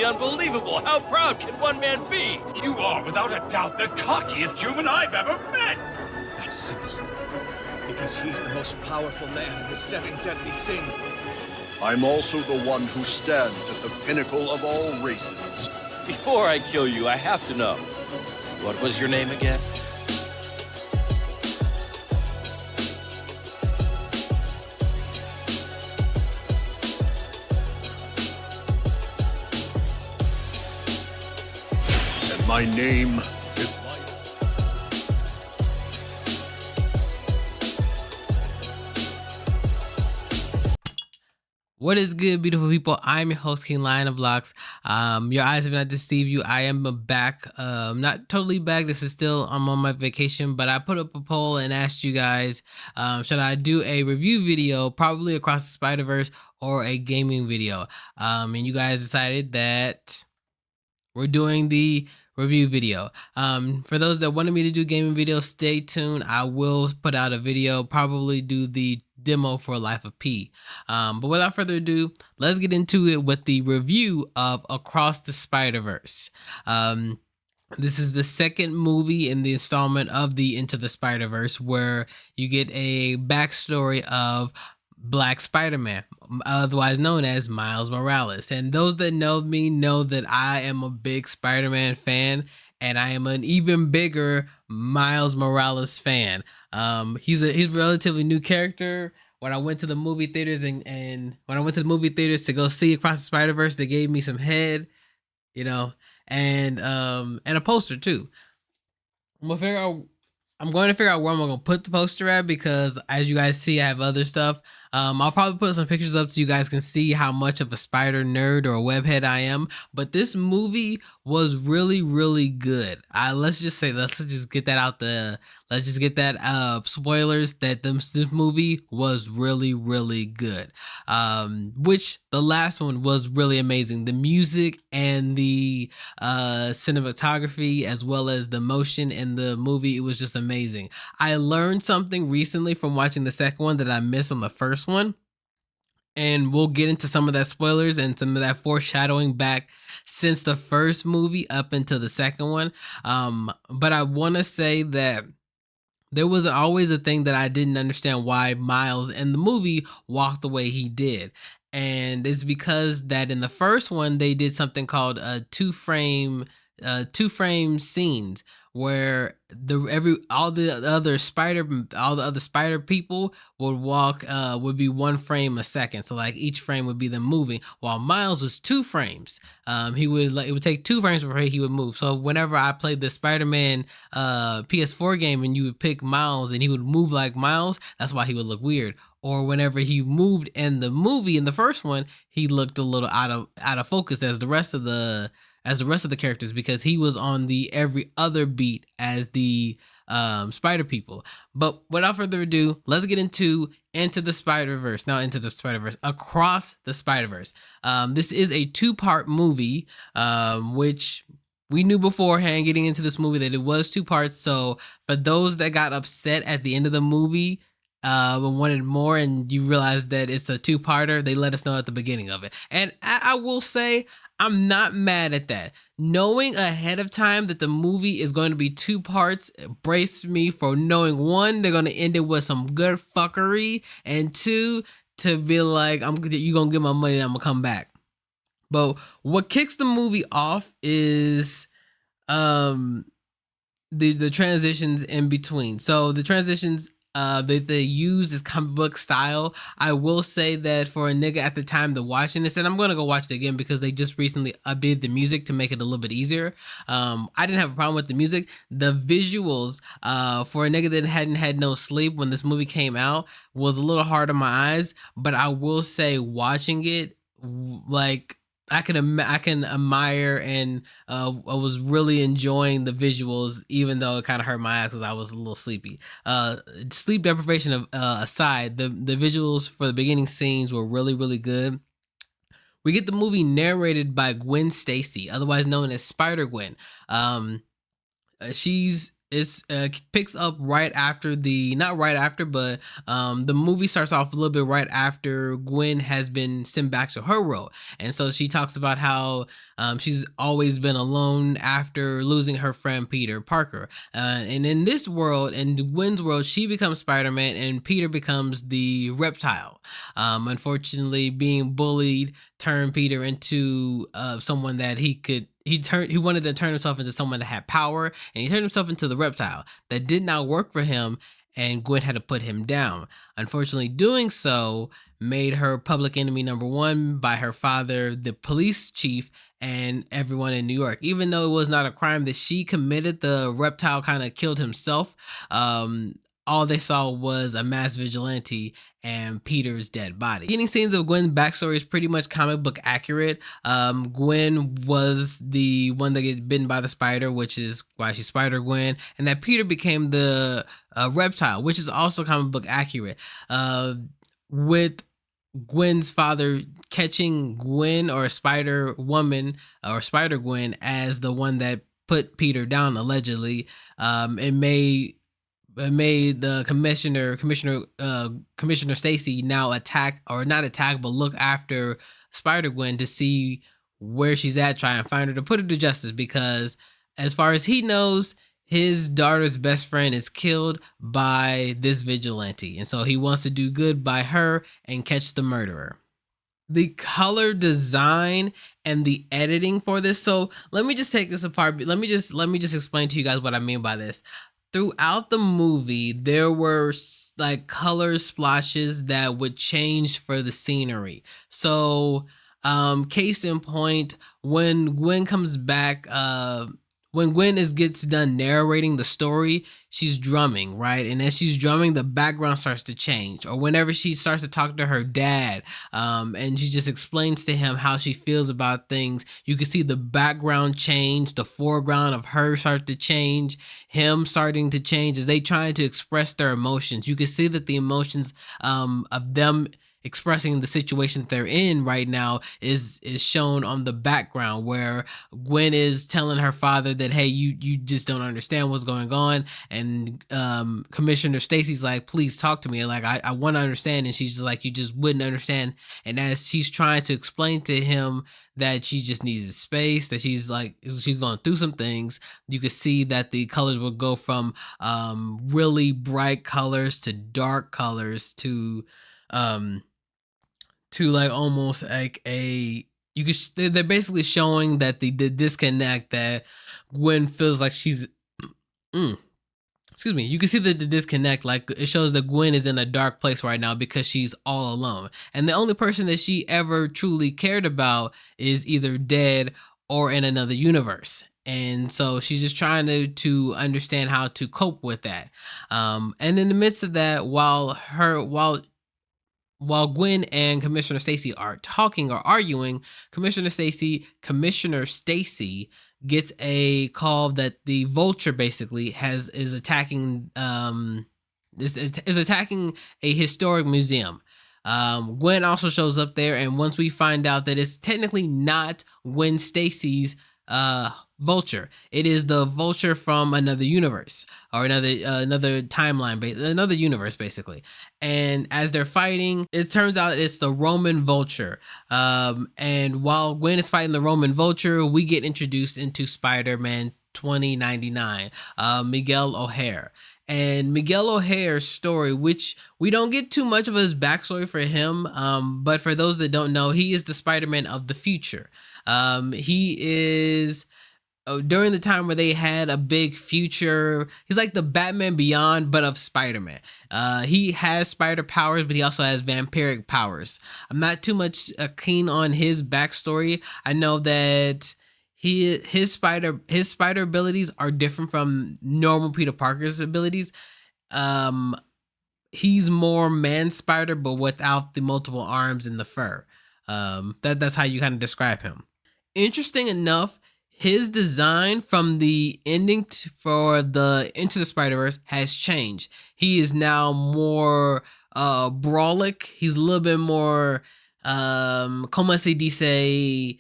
simply unbelievable. How proud can one man be? You are, without a doubt, the cockiest human I've ever met! That's simple. Because he's the most powerful man in the 7 deadly sins. I'm also the one who stands at the pinnacle of all races. Before I kill you, I have to know. What was your name again? And my name is... What is good, beautiful people? I'm your host, KingLionOFLocs. Your eyes have not deceived you. I am back. Not totally back. This is still, I'm on my vacation, but I put up a poll and asked you guys, should I do a review video, probably across the Spider-Verse, or a gaming video? And you guys decided that we're doing the review video. For those that wanted me to do gaming videos, stay tuned. I will put out a video, probably do the demo for Life of P. But without further ado, let's get into it with the review of Across the Spider-Verse. This is the second movie in the installment of the Into the Spider-Verse, where you get a backstory of Black Spider-Man, otherwise known as Miles Morales. And those that know me know that I am a big Spider-Man fan, and I am an even bigger Miles Morales fan. He's a relatively new character. When I went to the movie theaters and when I went to the movie theaters to go see Across the Spider-Verse, they gave me some head, you know, and a poster too. I'm going to figure out where I'm going to put the poster at, because as you guys see, I have other stuff. I'll probably put some pictures up so you guys can see how much of a spider nerd or a webhead I am. But this movie was really, really good. Let's just get that out the, let's just get that spoilers that this movie was really, really good. Which the last one was really amazing. The music and the cinematography, as well as the motion in the movie, it was just amazing. I learned something recently from watching the second one that I missed on the first one, and we'll get into some of that spoilers and some of that foreshadowing back since the first movie up into the second one. But I want to say that there was always a thing that I didn't understand why Miles in the movie walked the way he did. And it's because that in the first one, they did something called two frame scenes, where all the other spider people would walk, would be 1 frame a second. So like each frame would be them moving, while Miles was 2 frames. It would take 2 frames before he would move. So whenever I played the Spider-Man PS4 game and you would pick Miles and he would move like Miles, that's why he would look weird. Or whenever he moved in the movie, in the first one, he looked a little out of focus as the rest of the characters, because he was on the every other beat as the spider people. But without further ado, let's get into the Spider-Verse. Now into the Spider-Verse, Across the Spider-Verse. This is a 2-part movie, which we knew beforehand getting into this movie that it was 2 parts. So for those that got upset at the end of the movie, and wanted more, and you realize that it's a 2-parter, they let us know at the beginning of it. And I will say, I'm not mad at that. Knowing ahead of time that the movie is going to be 2 parts braced me for knowing, 1, they're going to end it with some good fuckery, and 2, to be like, you're going to get my money and I'm going to come back. But what kicks the movie off is the transitions in between. So the transitions they use this comic book style. I will say that for a nigga at the time to watching this, and I'm gonna go watch it again because they just recently updated the music to make it a little bit easier. I didn't have a problem with the music. The visuals, for a nigga that hadn't had no sleep when this movie came out, was a little hard on my eyes. But I will say, watching it, like, I can admire, and I was really enjoying the visuals, even though it kind of hurt my eyes because I was a little sleepy. Sleep deprivation aside, the visuals for the beginning scenes were really, really good. We get the movie narrated by Gwen Stacy, otherwise known as Spider-Gwen. She's picks up right after not right after, but the movie starts off a little bit right after Gwen has been sent back to her world. And so she talks about how she's always been alone after losing her friend Peter Parker. And in this world, in Gwen's world, she becomes Spider-Man and Peter becomes the reptile. Unfortunately, being bullied turned Peter into someone that he wanted to turn himself into someone that had power, and he turned himself into the reptile. That did not work for him, and Gwen had to put him down. Unfortunately, doing so made her public enemy number one by her father, the police chief, and everyone in New York. Even though it was not a crime that she committed, the reptile kind of killed himself. All they saw was a mass vigilante and Peter's dead body. Beginning scenes of Gwen's backstory is pretty much comic book accurate. Gwen was the one that gets bitten by the spider, which is why she's Spider-Gwen, and that Peter became the reptile, which is also comic book accurate. With Gwen's father catching Gwen or Spider-Woman or Spider-Gwen as the one that put Peter down allegedly, it made the Commissioner Stacy now look after Spider-Gwen to see where she's at, try and find her to put her to justice, because as far as he knows, his daughter's best friend is killed by this vigilante, and so he wants to do good by her and catch the murderer. The color design and the editing for this, so let me just take this apart. Let me just explain to you guys what I mean by this. Throughout the movie, there were like color splashes that would change for the scenery. So, case in point, when Gwen comes back, when Gwen gets done narrating the story, she's drumming, right? And as she's drumming, the background starts to change. Or whenever she starts to talk to her dad, and she just explains to him how she feels about things, you can see the background change, the foreground of her start to change, him starting to change as they trying to express their emotions. You can see that the emotions of them expressing the situation they're in right now is shown on the background, where Gwen is telling her father that, hey, you just don't understand what's going on, and Commissioner Stacy's like, please talk to me, like I want to understand, and she's just like, you just wouldn't understand. And as she's trying to explain to him that she just needs space, that she's going through some things, you could see that the colors will go from really bright colors to dark colors to like almost like they're basically showing that the disconnect that Gwen feels like she's excuse me, you can see the disconnect, like it shows that Gwen is in a dark place right now because she's all alone, and the only person that she ever truly cared about is either dead or in another universe. And so she's just trying to understand how to cope with that. And in the midst of that, while Gwen and Commissioner Stacy are talking or arguing, Commissioner Stacy gets a call that the Vulture basically is attacking attacking a historic museum. Gwen also shows up there, and once we find out that it's technically not Gwen Stacy's Vulture, it is the Vulture from another universe, or another timeline, another universe basically. And as they're fighting, it turns out it's the Roman Vulture. And while Gwen is fighting the Roman Vulture, we get introduced into Spider-Man 2099, Miguel O'Hare. And Miguel O'Hare's story, which we don't get too much of his backstory for him, but for those that don't know, he is the Spider-Man of the future. He is during the time where they had a big future. He's like the Batman Beyond, but of Spider-Man. He has spider powers, but he also has vampiric powers. I'm not too much keen on his backstory. I know that his spider abilities are different from normal Peter Parker's abilities. He's more man spider, but without the multiple arms and the fur. That's how you kind of describe him. Interesting enough, his design from the ending for the Into the Spider-Verse has changed. He is now more brawlic. He's a little bit more como se dice,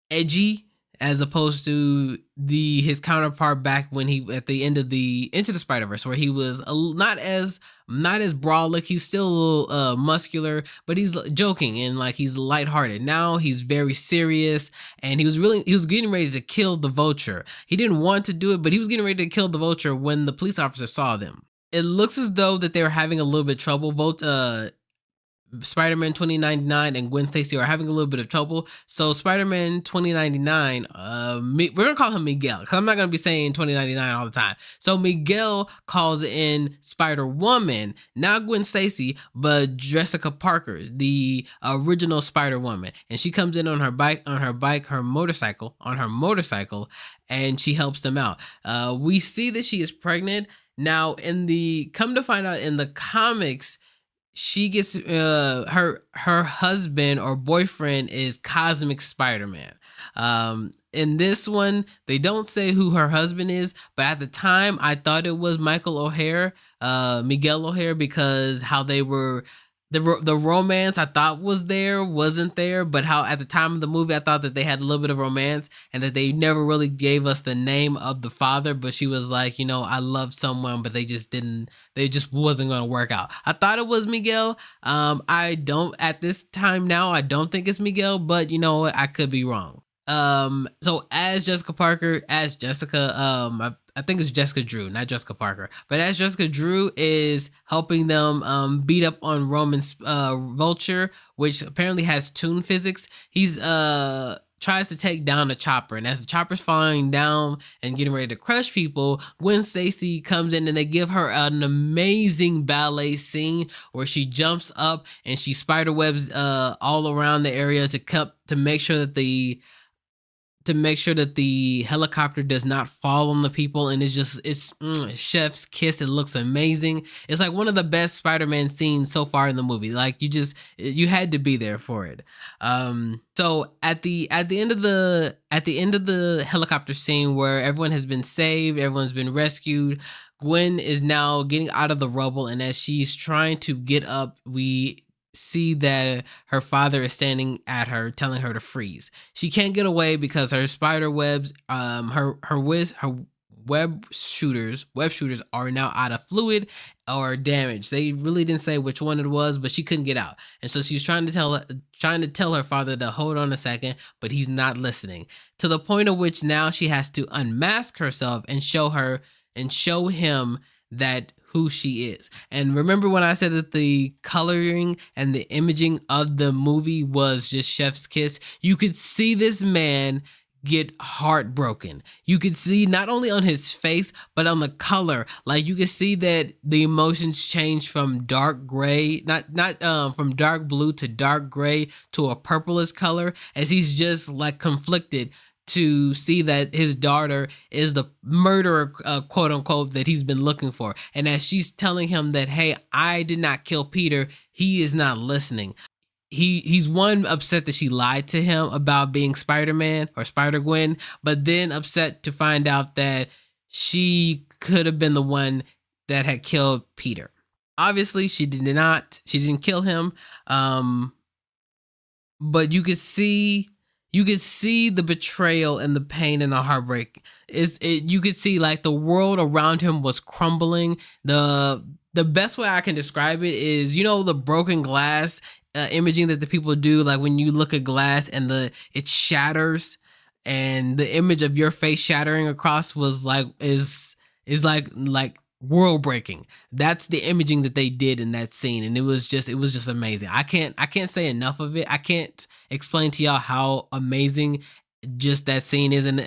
edgy, as opposed to his counterpart back when he at the end of the Into the Spider-Verse, where he was not as brolic. He's still a little muscular, but he's joking and like he's lighthearted. Now he's very serious, and he was getting ready to kill the Vulture. He didn't want to do it, but he was getting ready to kill the Vulture when the police officer saw them. It looks as though that they were having a little bit of trouble. Spider-Man 2099 and Gwen Stacy are having a little bit of trouble. So Spider-Man 2099, we're gonna call him Miguel because I'm not gonna be saying 2099 all the time. So Miguel calls in Spider-Woman, not Gwen Stacy, but Jessica Parker, the original Spider-Woman, and she comes in on her motorcycle, and she helps them out. We see that she is pregnant. Now, come to find out in the comics, she gets her husband or boyfriend is Cosmic Spider-Man. In this one, they don't say who her husband is, but at the time I thought it was Miguel O'Hare, because how they were the romance I thought wasn't there, but how at the time of the movie I thought that they had a little bit of romance and that they never really gave us the name of the father, but she was like, I love someone, but they just wasn't going to work out. I thought it was Miguel. I don't at this time now, I don't think it's Miguel, but I could be wrong. So as Jessica Parker, I think it's Jessica Drew, not Jessica Parker, but as Jessica Drew is helping them beat up on Roman's Vulture, which apparently has toon physics. He's tries to take down the chopper, and as the chopper's falling down and getting ready to crush people, Gwen Stacy comes in and they give her an amazing ballet scene where she jumps up and she spiderwebs all around the area to make sure that the helicopter does not fall on the people, and it's chef's kiss. It looks amazing. It's like one of the best Spider-Man scenes so far in the movie. Like you had to be there for it. So at the end of the helicopter scene where everyone has been saved, everyone's been rescued, Gwen is now getting out of the rubble, and as she's trying to get up, we see that her father is standing at her, telling her to freeze. She can't get away because her spider webs, her web shooters are now out of fluid or damaged. They really didn't say which one it was, but she couldn't get out, and so she's trying to tell her father to hold on a second, but he's not listening. To the point of which now she has to unmask herself and show him that who she is. And remember when I said that the coloring and the imaging of the movie was just chef's kiss? You could see this man get heartbroken. You could see not only on his face, but on the color. Like you could see that the emotions change from dark gray, from dark blue to dark gray to a purplish color, as he's just like conflicted to see that his daughter is the murderer, quote unquote, that he's been looking for. And as she's telling him that, hey, I did not kill Peter, he is not listening. He's upset that she lied to him about being Spider-Man or Spider-Gwen, but then upset to find out that she could have been the one that had killed Peter. Obviously, she didn't kill him. But you could see the betrayal and the pain and the heartbreak. You could see like the world around him was crumbling. The best way I can describe it is, the broken glass imaging that the people do, like when you look at glass and it shatters, and the image of your face shattering across is like world breaking. That's the imaging that they did in that scene, and it was just amazing. I can't say enough of it. I can't explain to y'all how amazing just that scene is, and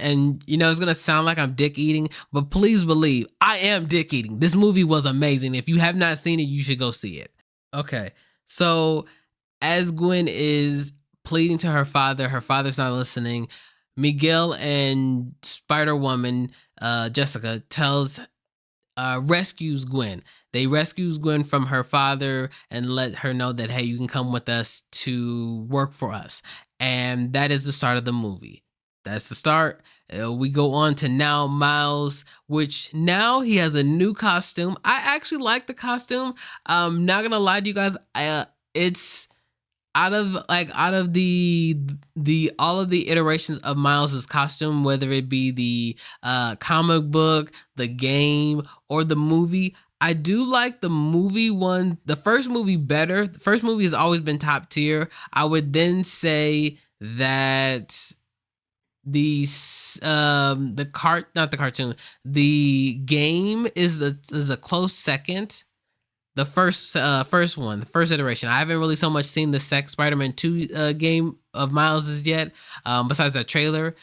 it's gonna sound like I'm dick eating, but please believe I am dick eating. This movie was amazing. If you have not seen it, you should go see it. Okay, so as Gwen is pleading to her father's not listening. Miguel and Spider-Woman, Jessica, rescues Gwen. They rescues Gwen from her father and let her know that, hey, you can come with us to work for us. And that is the start of the movie. That's the start. We go on to now Miles, which now he has a new costume. I actually like the costume. I'm not gonna lie to you guys. out of the all of the iterations of Miles's costume, whether it be the comic book, the game, or the movie, I do like the movie one, the first movie better. The first movie has always been top tier. I would then say that not the cartoon, the game is a close second. The first one, the first iteration. I haven't really so much seen the Spider-Man 2 game of Miles's yet, besides that trailer.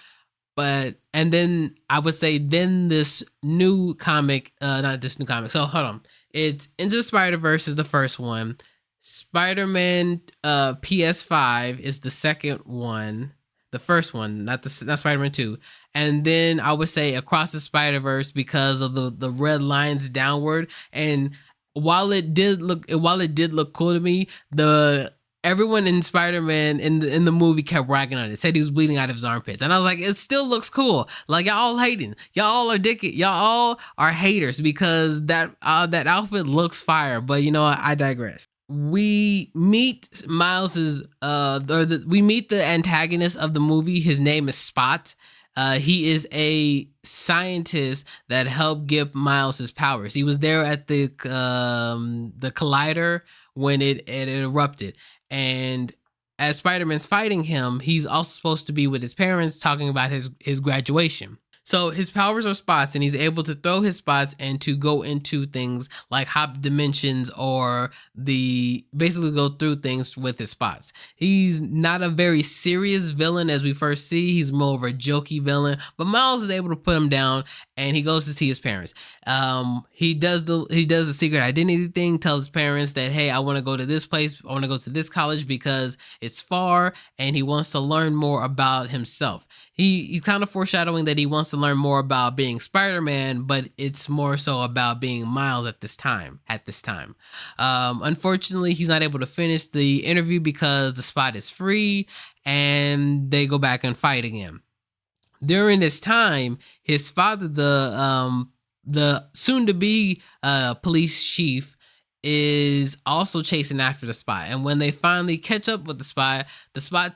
And then I would say then this new comic, not this new comic. So hold on. It's Into the Spider-Verse is the first one. Spider-Man PS5 is the second one. The first one, not Spider-Man 2. And then I would say Across the Spider-Verse because of the red lines downward. And while it did look cool to me, everyone in Spider-Man in the movie kept ragging on it. Said he was bleeding out of his armpits, and I was like, it still looks cool. Like, y'all all hating, y'all all are haters because that outfit looks fire. But you know what? I digress. We meet Miles's we meet the antagonist of the movie. His name is Spot. He is a scientist that helped give Miles his powers. He was there at the collider when it erupted. And as Spider-Man's fighting him, he's also supposed to be with his parents talking about his graduation. So his powers are spots, and he's able to throw his spots and to go into things like hop dimensions or basically go through things with his spots. He's not a very serious villain as we first see. He's more of a jokey villain, but Miles is able to put him down, and he goes to see his parents. He does the secret identity thing, tells his parents that, hey, I want to go to this place, I want to go to this college because it's far, and he wants to learn more about himself. He's kind of foreshadowing that he wants to learn more about being Spider-Man, but it's more so about being Miles at this time. Unfortunately, he's not able to finish the interview because the spot is free, and they go back and fight again. During this time, his father, the soon-to-be police chief, is also chasing after the spot. And when they finally catch up with the spot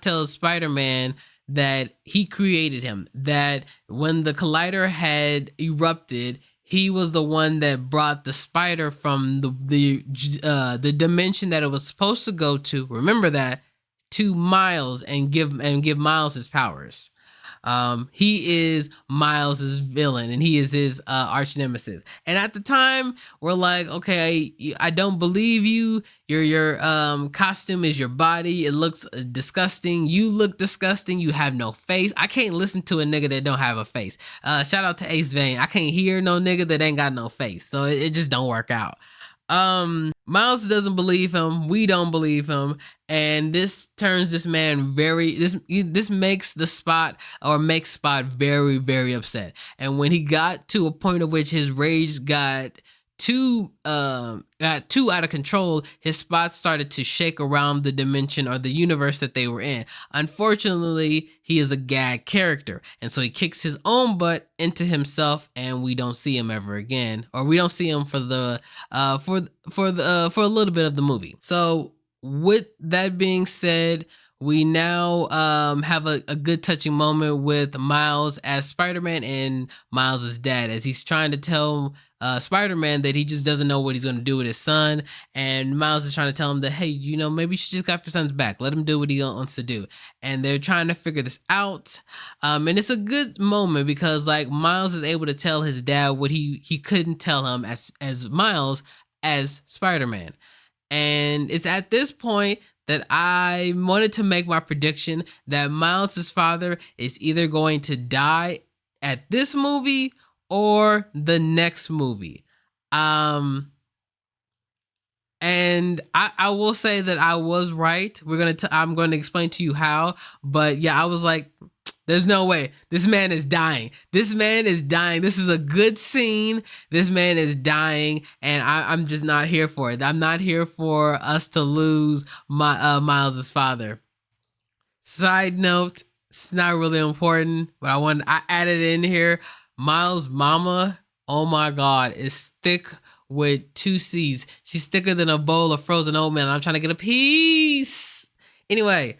tells Spider-Man that he created him, that when the collider had erupted, he was the one that brought the spider from the dimension that it was supposed to go to. Remember that, to Miles, and give Miles his powers. He is Miles's villain, and he is his arch nemesis. And at the time, we're like, okay, I don't believe you. Your costume is your body. It looks disgusting. You look disgusting. You have no face. I can't listen to a nigga that don't have a face. Shout out to Ace Vane. I can't hear no nigga that ain't got no face. So it just don't work out. Miles doesn't believe him. We don't believe him. And this turns this man this makes Spot very, very upset. And when he got to a point of which his rage got too out of control, his spots started to shake around the dimension or the universe that they were in. Unfortunately, he is a gag character, and so he kicks his own butt into himself, and we don't see him ever again, or we don't see him for a little bit of the movie. So with that being said, we now have a good touching moment with Miles as Spider-Man and Miles' dad, as he's trying to tell Spider-Man that he just doesn't know what he's going to do with his son. And Miles is trying to tell him that, hey, maybe you should just got your son's back. Let him do what he wants to do. And they're trying to figure this out. And it's a good moment because, like, Miles is able to tell his dad what he couldn't tell him as Miles as Spider-Man. And it's at this point that I wanted to make my prediction that Miles' father is either going to die at this movie or the next movie. And I will say that I was right. I'm going to explain to you how, but yeah, I was like, there's no way. This man is dying. This is a good scene. This man is dying, and I'm just not here for it. I'm not here for us to lose Miles' father. Side note, it's not really important, but I added it in here. Miles' mama, oh my God, is thick with 2 C's. She's thicker than a bowl of frozen oatmeal. I'm trying to get a piece. Anyway.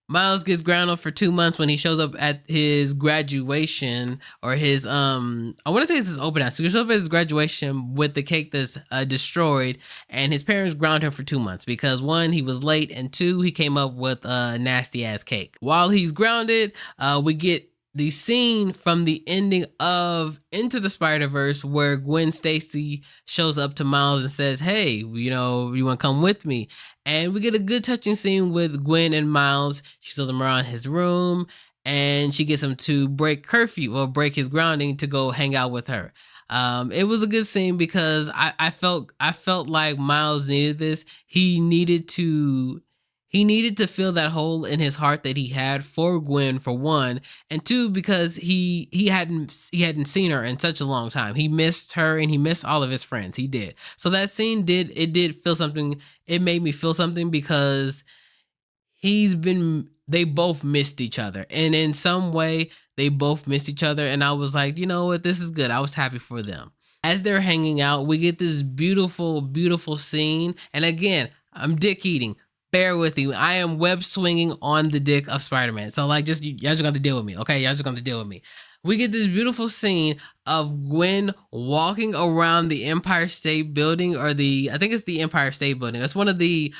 Miles gets grounded for 2 months when he shows up at his graduation, or his I want to say it's his open house. So he shows up at his graduation with the cake that's destroyed, and his parents ground him for 2 months because 1, he was late, and 2, he came up with a nasty ass cake. While he's grounded, we get the scene from the ending of Into the Spider-Verse where Gwen Stacy shows up to Miles and says, hey, you know, you want to come with me? And we get a good touching scene with Gwen and Miles. She shows him around his room and she gets him to break curfew or break his grounding to go hang out with her. It was a good scene because I felt like Miles needed this. He needed to fill that hole in his heart that he had for Gwen, for 1, and 2, because he hadn't seen her in such a long time. He missed her and he missed all of his friends. He did. So that scene did feel something. It made me feel something because they both missed each other, and in some way they both missed each other, and I was like, you know what, this is good. I was happy for them. As they're hanging out, we get this beautiful scene, and again, I'm dick eating. Bear with me. I am web swinging on the dick of Spider-Man. So like, y'all just got to deal with me. Okay. Y'all just got to deal with me. We get this beautiful scene of Gwen walking around the Empire State Building, or I think it's the Empire State Building. It's one of the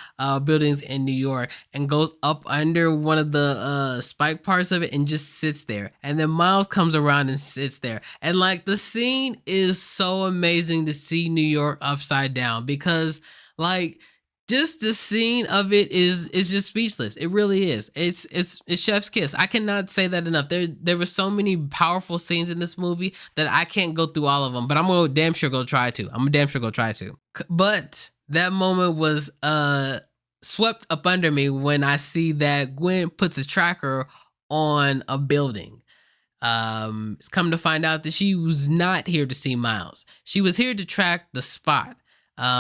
buildings in New York, and goes up under one of the spike parts of it and just sits there. And then Miles comes around and sits there. And like, the scene is so amazing to see New York upside down, because like, just the scene of it is just speechless. It really is. It's chef's kiss. I cannot say that enough. There were so many powerful scenes in this movie that I can't go through all of them, but I'm gonna damn sure go try to. But that moment was swept up under me when I see that Gwen puts a tracker on a building. It's come to find out that she was not here to see Miles. She was here to track the Spot.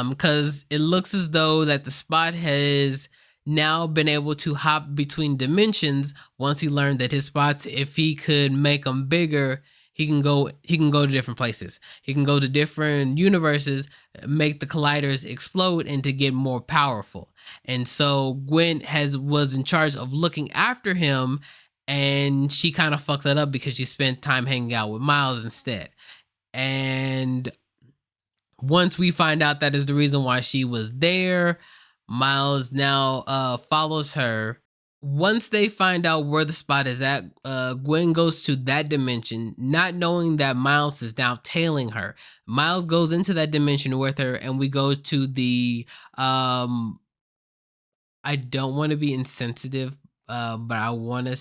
Because it looks as though that the Spot has now been able to hop between dimensions once he learned that his spots, if he could make them bigger, he can go to different places. He can go to different universes, make the colliders explode, and to get more powerful. And so Gwen was in charge of looking after him, and she kind of fucked that up because she spent time hanging out with Miles instead. And once we find out that is the reason why she was there, Miles now follows her. Once they find out where the Spot is at, Gwen goes to that dimension, not knowing that Miles is now tailing her. Miles goes into that dimension with her, and we go to the I don't want to be insensitive, but I want to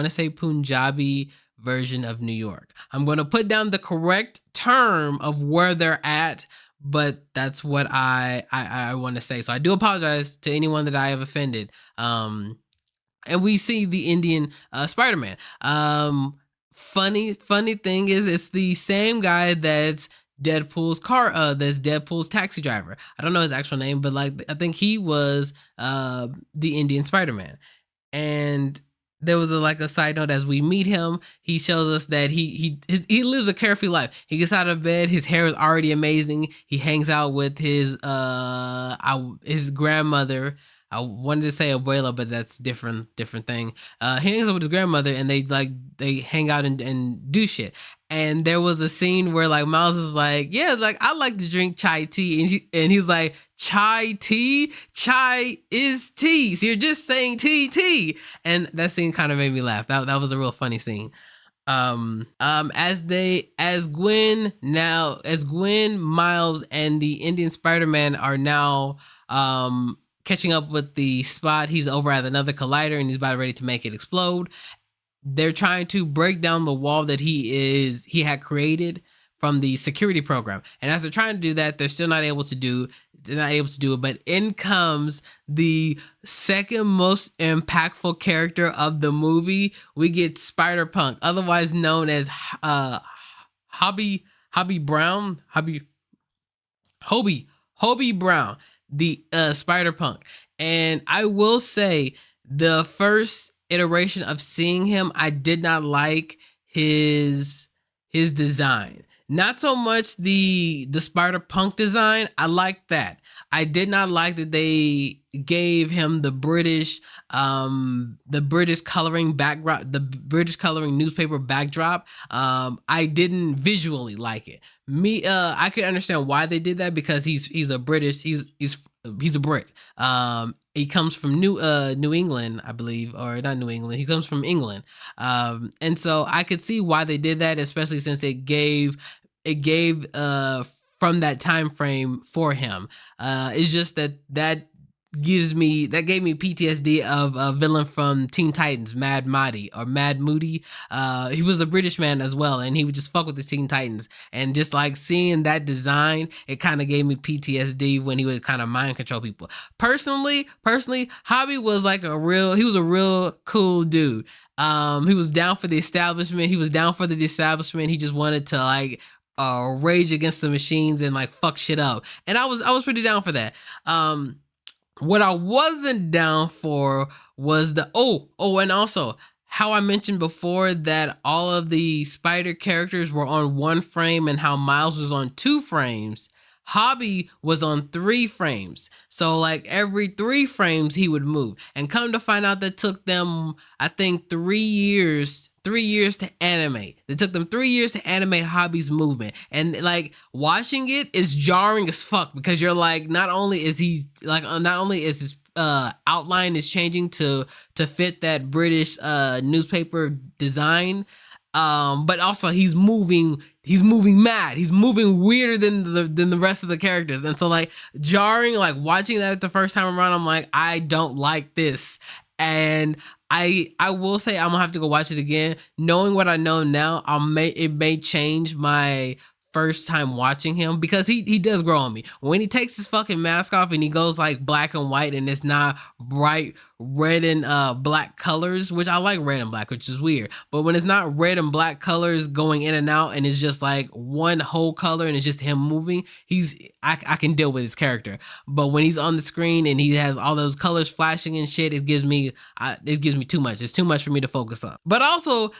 say Punjabi version of New York. I'm going to put down the correct term of where they're at, but that's what I want to say. So I do apologize to anyone that I have offended. And we see the Indian Spider-Man. Funny thing is, it's the same guy that's Deadpool's taxi driver. I don't know his actual name, but like, I think he was the Indian Spider-Man. And there was a side note, as we meet him, he shows us that he lives a carefree life. He gets out of bed, his hair is already amazing. He hangs out with his grandmother. I wanted to say abuela, but that's different thing. He hangs out with his grandmother, and they hang out and do shit. And there was a scene where like Miles is like, yeah, like I like to drink chai tea, and he's like, chai tea? Chai is tea. So you're just saying tea. And that scene kind of made me laugh. That was a real funny scene. As Gwen, Miles, and the Indian Spider-Man are now catching up with the Spot. He's over at another collider, and he's about ready to make it explode. They're trying to break down the wall that he had created from the security program. And as they're trying to do that, they're still not able to do it. But in comes the second most impactful character of the movie. We get Spider-Punk, otherwise known as Hobie Brown, Hobie Brown, the Spider-Punk. And I will say, the first iteration of seeing him, I did not like his design. Not so much the Spider Punk design. I like that. I did not like that they gave him the British coloring backdrop, the British coloring newspaper backdrop. I didn't visually like it. I could understand why they did that, because he's a British, he's a Brit. He comes from New England, I believe, or not New England. He comes from England. And so I could see why they did that, especially since it gave from that time frame for him. It's just that gave me PTSD of a villain from Teen Titans, Mad Moody. He was a British man as well, and he would just fuck with the Teen Titans. And just like seeing that design, it kind of gave me PTSD when he would kind of mind control people. Personally, Hobby was like a real cool dude. He was down for the establishment. He was down for the disestablishment. He just wanted to like rage against the machines and like fuck shit up. And I was pretty down for that. What I wasn't down for was and also how I mentioned before that all of the Spider characters were on 1 frame and how Miles was on 2 frames. Hobby was on 3 frames. So like every 3 frames he would move. And come to find out that took them, I think, 3 years to animate. It took them 3 years to animate Hobby's movement. And like watching it is jarring as fuck, because you're like, not only is his outline is changing to fit that British newspaper design, but also he's moving mad. He's moving weirder than the rest of the characters. And so like jarring, like watching that the first time around, I'm like, I don't like this. And I will say I'm gonna have to go watch it again. Knowing what I know now, it may change my first time watching him, because he does grow on me. When he takes his fucking mask off and he goes like black and white, and it's not bright red and black colors, which I like red and black, which is weird. But when it's not red and black colors going in and out, and it's just like one whole color and it's just him moving, I can deal with his character. But when he's on the screen and he has all those colors flashing and shit, it gives me too much. It's too much for me to focus on. But also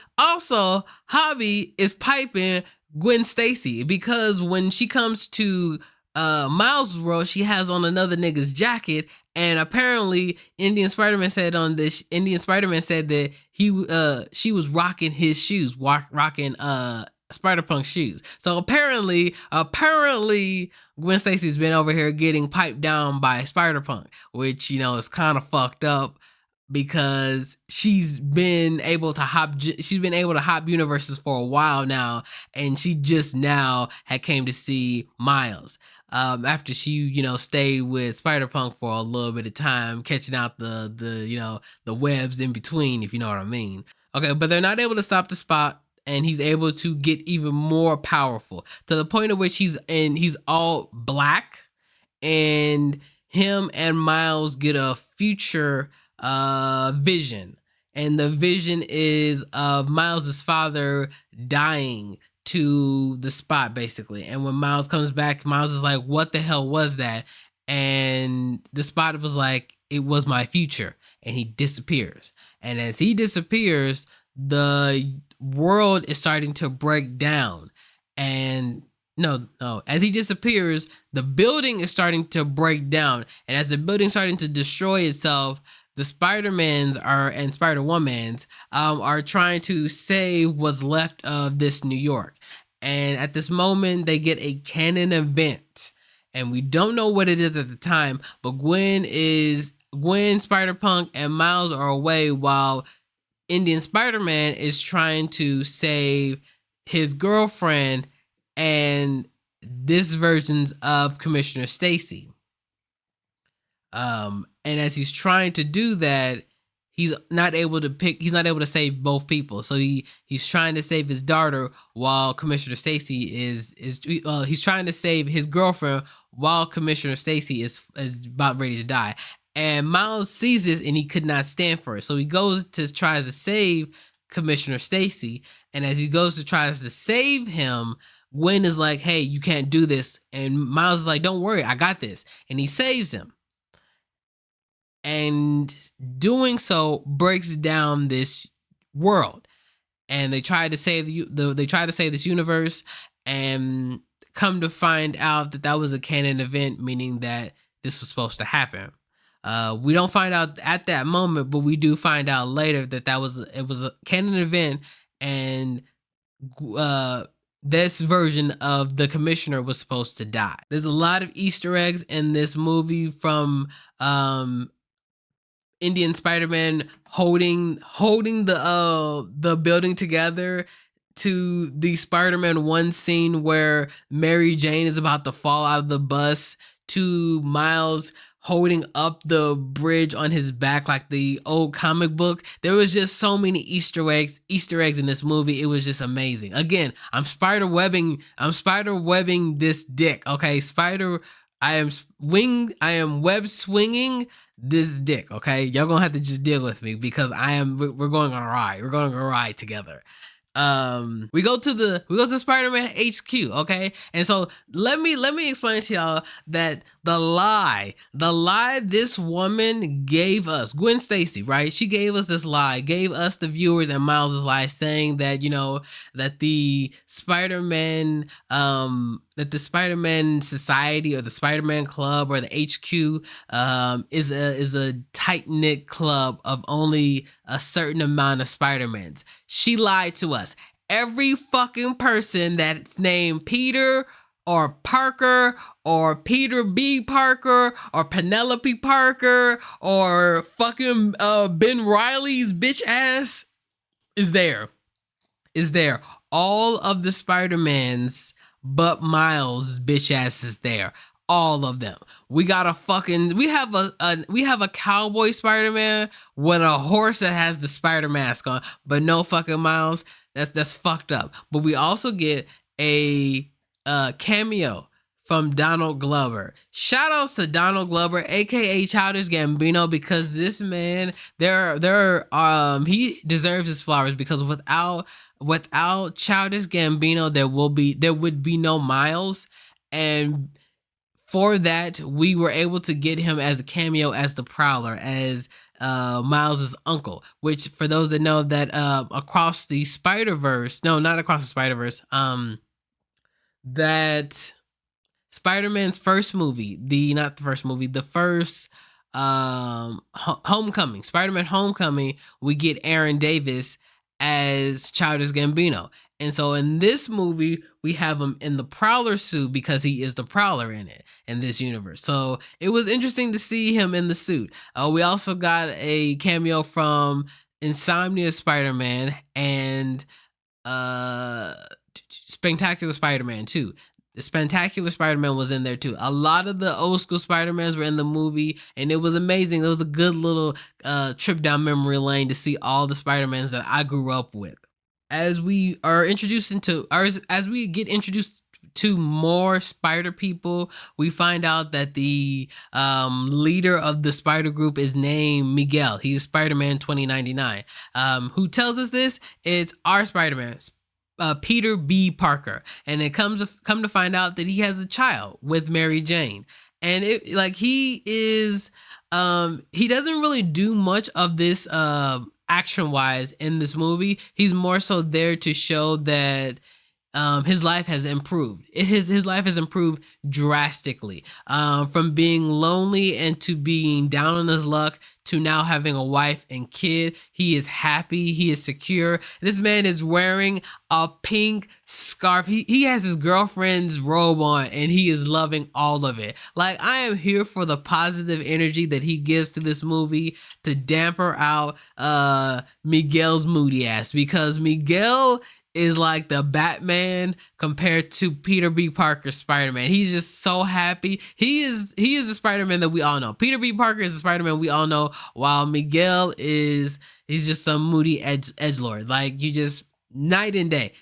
Hobby is piping Gwen Stacy, because when she comes to Miles' world, she has on another nigga's jacket, and apparently Indian Spider-Man said that she was rocking his shoes, rocking Spider-Punk shoes. So apparently Gwen Stacy's been over here getting piped down by Spider-Punk, which, you know, is kind of fucked up, because she's been able to hop universes for a while now, and she just now had came to see Miles after she, you know, stayed with Spider-Punk for a little bit of time, catching out the webs in between, if you know what I mean. Okay, but they're not able to stop the Spot, and he's able to get even more powerful, to the point at which he's all black, and him and Miles get a future vision, and the vision is of Miles's father dying to the Spot, basically. And when Miles comes back, Miles is like, what the hell was that? And the Spot was like, it was my future. And he disappears, and as he disappears, the world is starting to break down. And as he disappears, the building is starting to break down, and as the building's starting to destroy itself, the Spider-Mans and Spider-Womans are trying to save what's left of this New York. And at this moment, they get a canon event, and we don't know what it is at the time, but Gwen, Spider-Punk, and Miles are away, while Indian Spider-Man is trying to save his girlfriend and this versions of Commissioner Stacy. And as he's trying to do that, he's not able to save both people. So he's trying to save his daughter, while Commissioner Stacy he's trying to save his girlfriend while Commissioner Stacy is about ready to die. And Miles sees this, and he could not stand for it. So he tries to save Commissioner Stacy, and as he goes to tries to save him, Gwen is like, hey, you can't do this. And Miles is like, don't worry, I got this. And he saves him. And doing so breaks down this world. And they try to save this universe, and come to find out that that was a canon event, meaning that this was supposed to happen. We don't find out at that moment, but we do find out later that it was a canon event, and this version of the commissioner was supposed to die. There's a lot of Easter eggs in this movie, from Indian Spider-Man holding the building together, to the Spider-Man 1 scene where Mary Jane is about to fall out of the bus, to Miles holding up the bridge on his back like the old comic book. There was just so many Easter eggs in this movie. It was just amazing. Again, I'm spider webbing this dick. Okay, I am web swinging this dick. Okay, y'all gonna have to just deal with me, because we're going on a ride. We're going on a ride together. We go to Spider-Man HQ, okay? And so let me explain to y'all that the lie this woman gave us, Gwen Stacy, right? She gave us this lie, gave us the viewers and Miles this lie, saying that, you know, that the Spider-Man Society, or the Spider-Man Club, or the HQ is a tight-knit club of only a certain amount of Spider-Mans. She lied to us. Every fucking person that's named Peter or Parker or Peter B. Parker or Penelope Parker or fucking Ben Reilly's bitch ass is there. All of the Spider-Mans but Miles' bitch ass is there. All of them. We have a cowboy Spider-Man with a horse that has the Spider mask on, but no fucking Miles. That's fucked up. But we also get a cameo from Donald Glover. Shout outs to Donald Glover, aka Childish Gambino, because this man, he deserves his flowers, because without Childish Gambino, there would be no Miles. And for that, we were able to get him as a cameo as the Prowler, as Miles's uncle, which, for those that know, that across the Spider-Verse, no, not across the Spider-Verse, that Spider-Man's first movie, the first Homecoming, Spider-Man Homecoming, we get Aaron Davis as Childish Gambino. And so in this movie, we have him in the Prowler suit, because he is the Prowler in this universe. So it was interesting to see him in the suit. We also got a cameo from Insomnia Spider-Man and Spectacular Spider-Man too. The Spectacular Spider-Man was in there too. A lot of the old school Spider-Mans were in the movie, and it was amazing. It was a good little trip down memory lane to see all the Spider-Mans that I grew up with. As we get introduced to more Spider people, we find out that the leader of the Spider group is named Miguel. He's Spider-Man 2099. Who tells us this? It's our Spider-Man, Peter B. Parker, and it come to find out that he has a child with Mary Jane, and he doesn't really do much of this action wise in this movie. He's more so there to show that his life has improved. His life has improved drastically, from being lonely and to being down on his luck to now having a wife and kid. He is happy. He is secure. This man is wearing a pink scarf. He has his girlfriend's robe on, and he is loving all of it. Like, I am here for the positive energy that he gives to this movie to damper out Miguel's moody ass, because Miguel is like the Batman compared to Peter B. Parker's Spider-Man. He's just so happy. He is the Spider-Man that we all know. Peter B. Parker is the Spider-Man we all know, while Miguel he's just some moody edgelord. Like, you just night and day.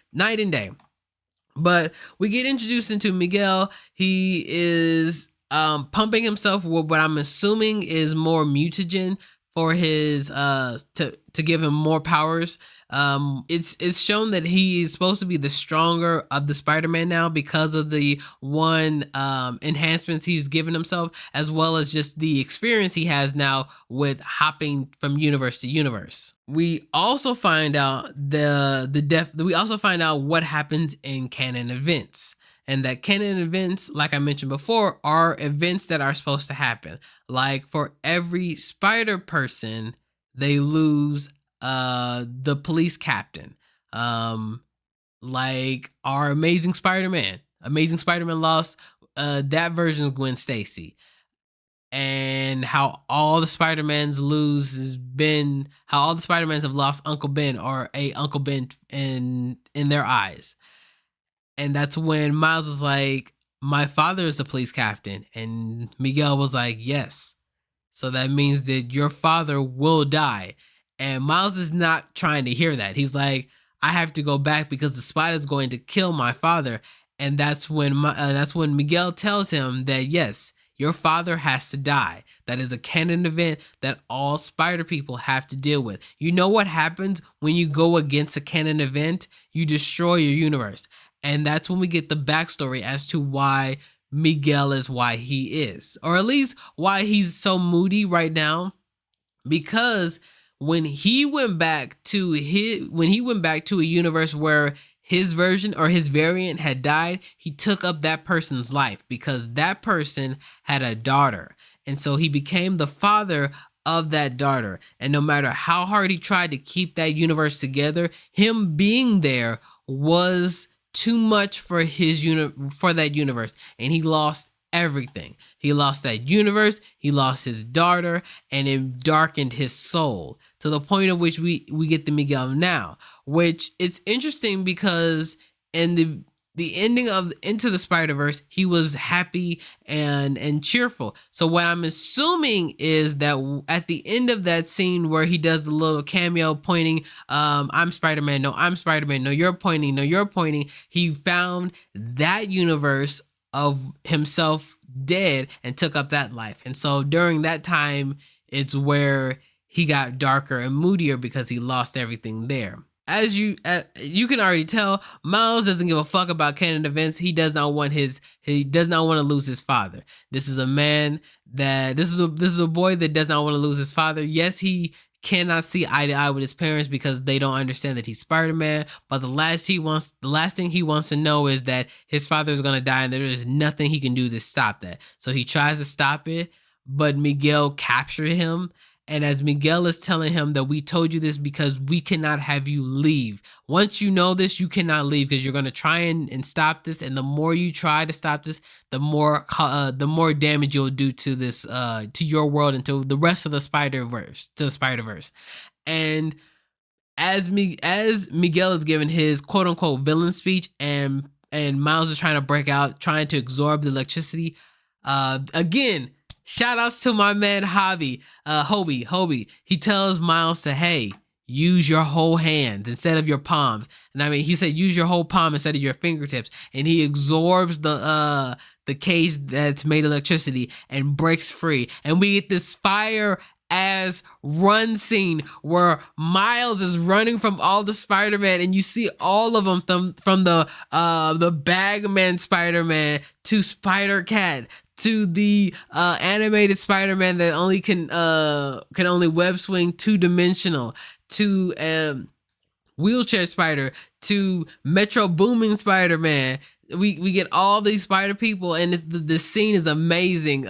But we get introduced into Miguel. He is pumping himself with what I'm assuming is more mutagen for his to give him more powers. It's shown that he is supposed to be the stronger of the Spider-Man now because of the enhancements he's given himself, as well as just the experience he has now with hopping from universe to universe. We also find out we also find out what happens in canon events. And that canon events, like I mentioned before, are events that are supposed to happen. Like for every Spider person, they lose the police captain. Like our Amazing Spider-Man. Amazing Spider-Man lost that version of Gwen Stacy. And how all the Spider-Mans have lost Uncle Ben or a Uncle Ben in their eyes. And that's when Miles was like, my father is the police captain. And Miguel was like, yes. So that means that your father will die. And Miles is not trying to hear that. He's like, I have to go back because the spider's going to kill my father. And that's when Miguel tells him that, yes, your father has to die. That is a canon event that all Spider people have to deal with. You know what happens when you go against a canon event? You destroy your universe. And that's when we get the backstory as to why Miguel is why he is, or at least why he's so moody right now. Because when he went back to a universe where his version or his variant had died, he took up that person's life because that person had a daughter. And so he became the father of that daughter. And no matter how hard he tried to keep that universe together, him being there was too much for that universe, and he lost everything. He lost that universe, he lost his daughter, and it darkened his soul to the point of which we get the Miguel now, which it's interesting because in the ending of Into the Spider-Verse, he was happy and cheerful. So what I'm assuming is that at the end of that scene where he does the little cameo pointing, I'm Spider-Man, no, I'm Spider-Man, no, you're pointing, no, you're pointing, he found that universe of himself dead and took up that life. And so during that time, it's where he got darker and moodier because he lost everything there. As you can already tell, Miles doesn't give a fuck about canon events. He does not want to lose his father. This is a boy that does not want to lose his father. Yes, he cannot see eye to eye with his parents because they don't understand that he's Spider-Man. But the last thing he wants to know is that his father is gonna die, and there is nothing he can do to stop that. So he tries to stop it, but Miguel captured him. And as Miguel is telling him that we told you this because we cannot have you leave. Once you know this, you cannot leave because you're going to try and stop this. And the more you try to stop this, the more damage you'll do to this, to your world and to the rest of the Spider-Verse. And as Miguel is giving his quote unquote villain speech and Miles is trying to break out, trying to absorb the electricity, again, shout outs to my man Hobie. He tells Miles to, hey, use your whole hands instead of your palms. And I mean, he said use your whole palm instead of your fingertips. And he absorbs the cage that's made of electricity and breaks free. And we get this fire as run scene where Miles is running from all the Spider-Man, and you see all of them from the Bagman Spider-Man to Spider-Cat to the animated Spider-Man that only can only web swing 2-dimensional, to wheelchair Spider, to Metro Booming Spider-Man. We get all these Spider people, and the scene is amazing.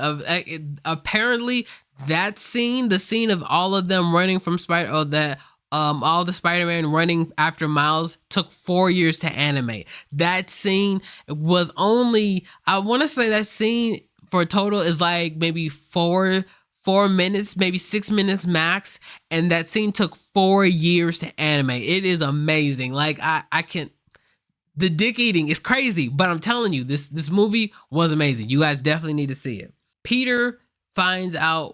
Apparently that scene, the scene of all of them running from all the Spider-Man running after Miles, took 4 years to animate. That scene was only, I want to say that scene for a total is like maybe 4 minutes, maybe 6 minutes max. And that scene took 4 years to animate. It is amazing. Like I can't, the dick eating is crazy, but I'm telling you, this movie was amazing. You guys definitely need to see it. Peter finds a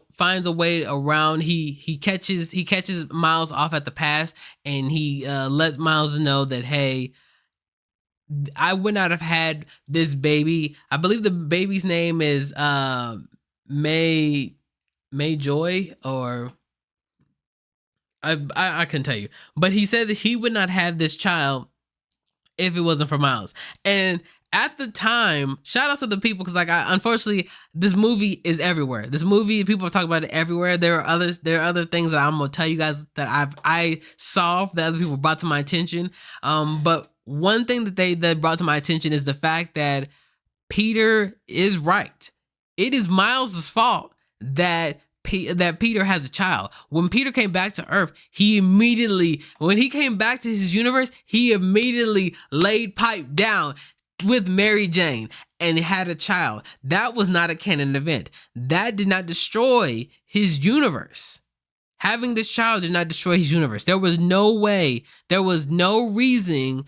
way around. He catches Miles off at the pass, and he lets Miles know that, hey, I would not have had this baby. I believe the baby's name is May Joy, or I couldn't tell you, but he said that he would not have this child if it wasn't for Miles. And at the time, shout out to the people, because like unfortunately this movie is everywhere. This movie, people are talking about it everywhere. There are other things that I'm gonna tell you guys that I saw that other people brought to my attention. But one thing that brought to my attention is the fact that Peter is right. It is Miles's fault that Peter has a child. When Peter came back to Earth, when he came back to his universe, he immediately laid pipe down with Mary Jane and had a child. That was not a canon event. That did not destroy his universe. Having this child did not destroy his universe. There was no way, there was no reasoning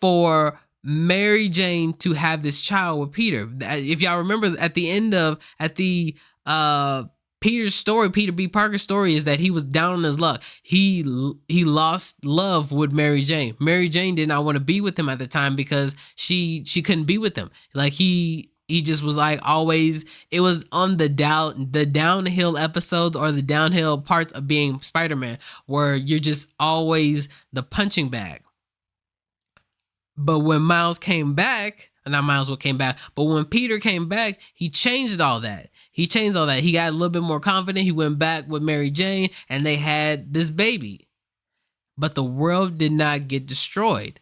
for Mary Jane to have this child with Peter. If y'all remember at the Peter's story, Peter B. Parker's story, is that he was down on his luck. He lost love with Mary Jane. Mary Jane did not want to be with him at the time because she couldn't be with him. Like he just was like always, it was on the downhill episodes or the downhill parts of being Spider-Man where you're just always the punching bag. But when Miles came back, not Miles what came back, but when Peter came back, he changed all that. He got a little bit more confident. He went back with Mary Jane and they had this baby. But the world did not get destroyed.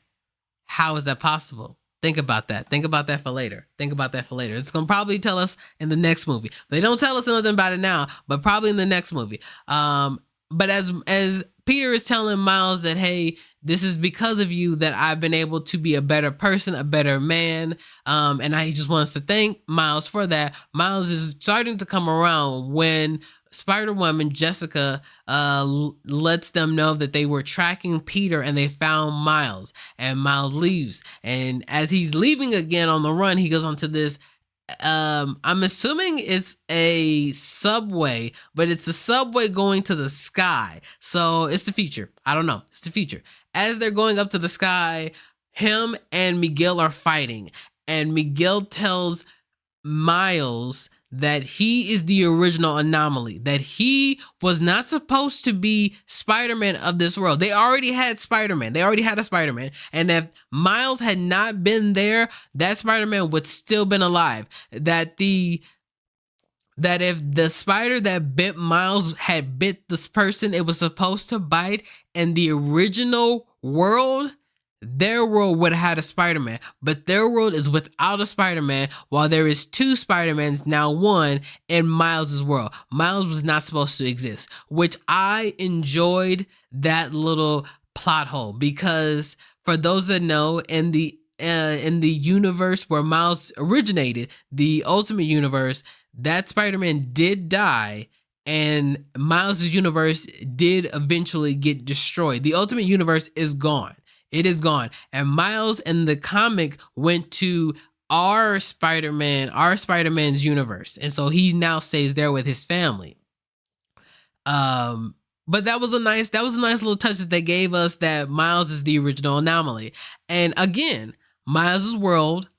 How is that possible? Think about that. Think about that for later. It's going to probably tell us in the next movie. They don't tell us anything about it now, but probably in the next movie. But as Peter is telling Miles that, hey, this is because of you that I've been able to be a better person, a better man. And he just wants to thank Miles for that. Miles is starting to come around when Spider-Woman Jessica lets them know that they were tracking Peter and they found Miles. And Miles leaves. And as he's leaving again on the run, he goes onto this I'm assuming it's a subway, but it's a subway going to the sky. So it's the future. I don't know. It's the future. As they're going up to the sky, him and Miguel are fighting. And Miguel tells Miles that he is the original anomaly, that he was not supposed to be Spider-Man of this world. They already had Spider-Man. They already had a Spider-Man. And if Miles had not been there, that Spider-Man would still been alive. That if the spider that bit Miles had bit this person it was supposed to bite in the original world, their world would have had a Spider-Man, but their world is without a Spider-Man, while there is two Spider-Mans, now one, in Miles's world. Miles was not supposed to exist, which I enjoyed that little plot hole, because for those that know, in the universe where Miles originated, the Ultimate Universe, that Spider-Man did die, and Miles's universe did eventually get destroyed. The Ultimate Universe is gone. It is gone. And Miles in the comic went to our Spider-Man's universe. And so he now stays there with his family. But that was a nice little touch that they gave us, that Miles is the original anomaly. And again, Miles's world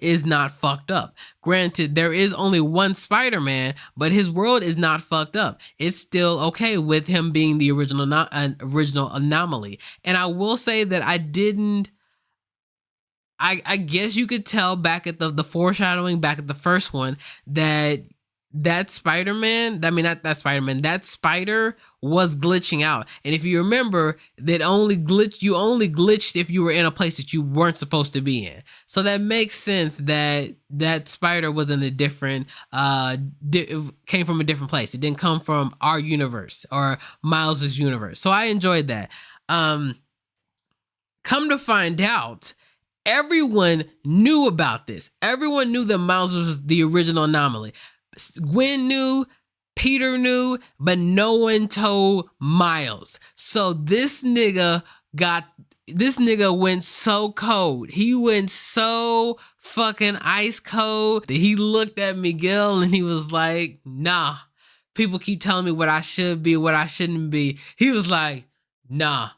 is not fucked up. Granted, there is only one Spider-Man, but his world is not fucked up. It's still okay with him being the original anomaly. And I will say that I guess you could tell back at the foreshadowing back at the first one that Spider-Man, I mean, not that Spider-Man, that spider was glitching out. And if you remember, you only glitched if you were in a place that you weren't supposed to be in. So that makes sense that spider was in a different, came from a different place. It didn't come from our universe or Miles's universe. So I enjoyed that. Come to find out, everyone knew about this. Everyone knew that Miles was the original anomaly. Gwen knew, Peter knew, but no one told Miles. So this nigga went so cold. He went so fucking ice cold that he looked at Miguel and he was like, nah, people keep telling me what I should be, what I shouldn't be. He was like, nah,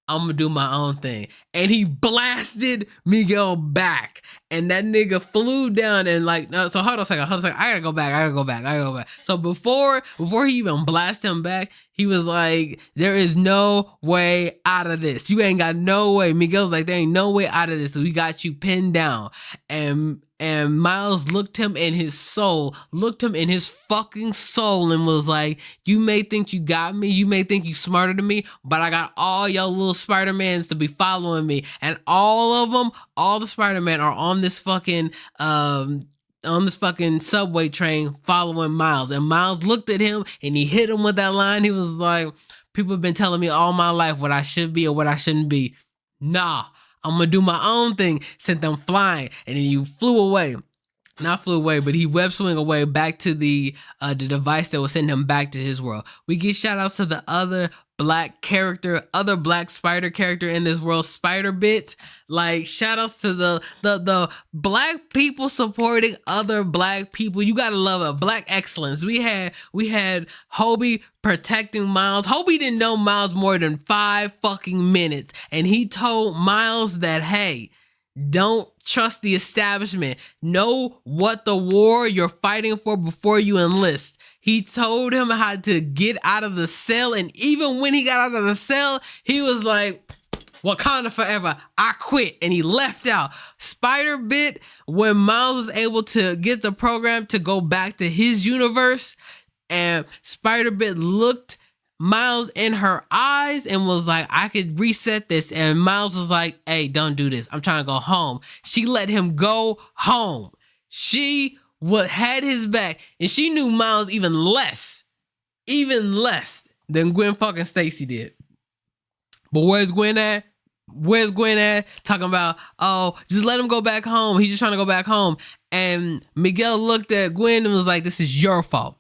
I'm gonna do my own thing. And he blasted Miguel back. And that nigga flew down and like, no, so hold on a second. I gotta go back. So before he even blasted him back, he was like, there is no way out of this. You ain't got no way. Miguel was like, there ain't no way out of this. So we got you pinned down. And Miles looked him in his fucking soul and was like, you may think you got me, you may think you smarter than me, but I got all y'all little Spider-Mans to be following me. And all of them, all the Spider-Man are on this fucking subway train following Miles. And Miles looked at him and he hit him with that line. He was like, people have been telling me all my life what I should be or what I shouldn't be. Nah, I'm gonna do my own thing. Sent them flying, and then you flew away. Not flew away, but he web swing away back to the device that was sending him back to his world. We get shout outs to the other black spider character in this world, Spider-Bit. Like, shout outs to the black people supporting other black people. You gotta love it. Black excellence. We had Hobie protecting Miles. Hobie didn't know Miles more than 5 fucking minutes, and he told Miles that, hey, don't trust the establishment. Know what the war you're fighting for before you enlist. He told him how to get out of the cell, and even when he got out of the cell, he was like, Wakanda forever, I quit, and he left out. Spider-Bit, when Miles was able to get the program to go back to his universe, and Spider-Bit looked Miles in her eyes and was like, I could reset this. And Miles was like, hey, don't do this. I'm trying to go home. She let him go home. She had his back, and she knew Miles even less than Gwen fucking Stacy did. But where's Gwen at? Talking about, oh, just let him go back home. He's just trying to go back home. And Miguel looked at Gwen and was like, this is your fault.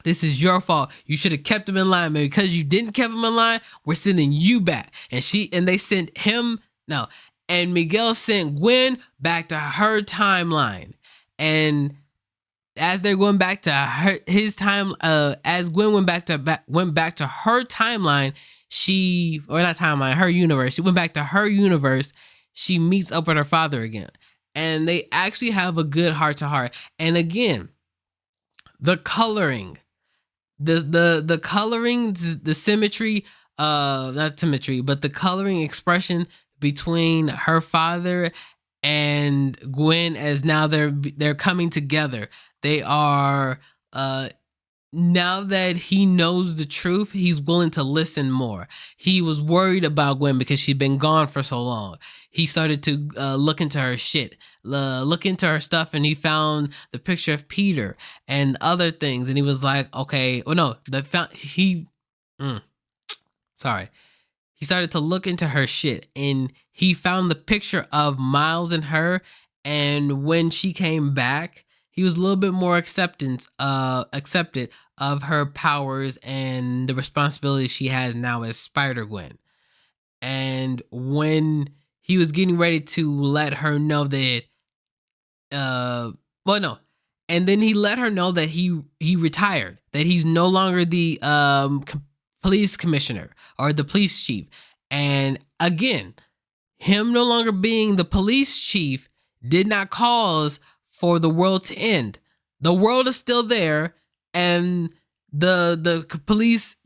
This is your fault. You should have kept him in line, man. Because you didn't keep him in line, we're sending you back. And they sent him, no. And Miguel sent Gwen back to her timeline. And as they're going back to his time, as Gwen went back to her timeline, her universe. She went back to her universe. She meets up with her father again. And they actually have a good heart to heart. And again, the coloring, the coloring, the symmetry, not symmetry, but the coloring expression between her father and Gwen, as now they're coming together. They are, now that he knows the truth, he's willing to listen more. He was worried about Gwen because she'd been gone for so long. He started to look into her shit, look into her stuff, and he found the picture of Peter and other things. And he was like, okay, he started to look into her shit, and he found the picture of Miles and her. And when she came back, he was a little bit more accepted of her powers and the responsibility she has now as Spider-Gwen. And when he was getting ready to let her know that, and then he let her know that he retired, that he's no longer the police commissioner or the police chief. And again, him no longer being the police chief did not cause for the world to end. The world is still there, and the police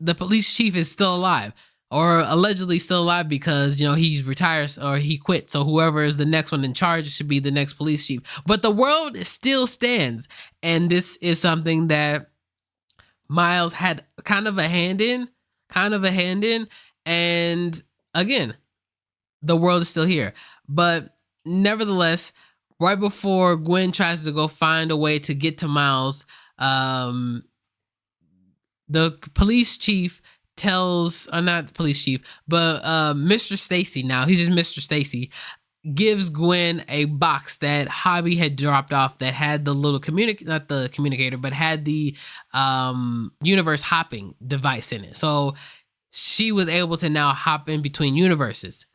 chief is still alive, or allegedly still alive, because he retires or he quit. So whoever is the next one in charge should be the next police chief. But the world still stands, and this is something that Miles had kind of a hand in. And again, the world is still here. But nevertheless, right before Gwen tries to go find a way to get to Miles, the police chief tells, not the police chief, but Mr. Stacy, now he's just Mr. Stacy, gives Gwen a box that Hobby had dropped off that had the little not the communicator, but had the universe hopping device in it. So she was able to now hop in between universes.